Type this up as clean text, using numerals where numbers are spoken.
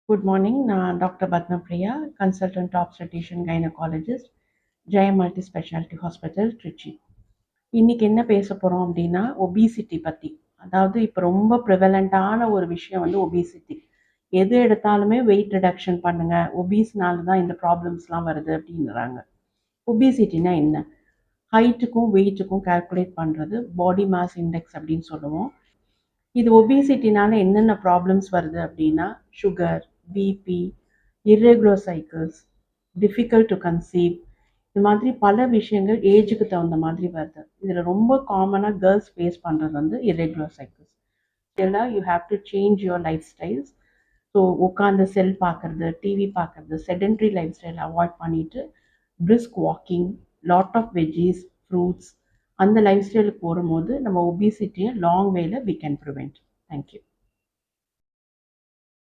Good morning. நான் doctor Padmapriya, consultant ஆப்ஸ்டெட்ரிஷியன் gynaecologist, ஜெய multi speciality hospital, Trichy. இன்னைக்கு என்ன பேச போகிறோம் அப்படின்னா ஒபிசிட்டி பற்றி. அதாவது இப்போ ரொம்ப ப்ரிவலண்ட்டான ஒரு விஷயம் வந்து ஒபிசிட்டி. எது எடுத்தாலுமே வெயிட் ரிடக்ஷன் பண்ணுங்கள், ஒபீஸ்னால தான் இந்த ப்ராப்ளம்ஸ்லாம் வருது அப்படின்றாங்க. ஒபிசிட்டினா என்ன? ஹைட்டுக்கும் வெயிட்டுக்கும் கால்குலேட் பண்ணுறது பாடி மாஸ் இண்டெக்ஸ் அப்படின்னு சொல்லுவோம். இது ஒபிசிட்டினால என்னென்ன ப்ராப்ளம்ஸ் வருது அப்படின்னா sugar, BP, irregular cycles, difficult to conceive, இது மாதிரி பல விஷயங்கள் ஏஜுக்கு தகுந்த மாதிரி வருது. இதில் ரொம்ப காமனாக கேர்ள்ஸ் ஃபேஸ் பண்ணுறது வந்து இர்ரெகுலர் சைக்கிள்ஸ். இதெல்லாம் you have to change your lifestyles. So உட்காந்து செல் பார்க்குறது, டிவி பார்க்குறது, செடென்ட்ரி லைஃப் ஸ்டைல் அவாய்ட் பண்ணிவிட்டு brisk walking, lot of veggies, fruits, அந்த லைஃப் ஸ்டைலுக்கு போகும்போது நம்ம ஒபிசிட்டியை லாங் வேல வி கேன் ப்ரிவெண்ட். தேங்க்யூ.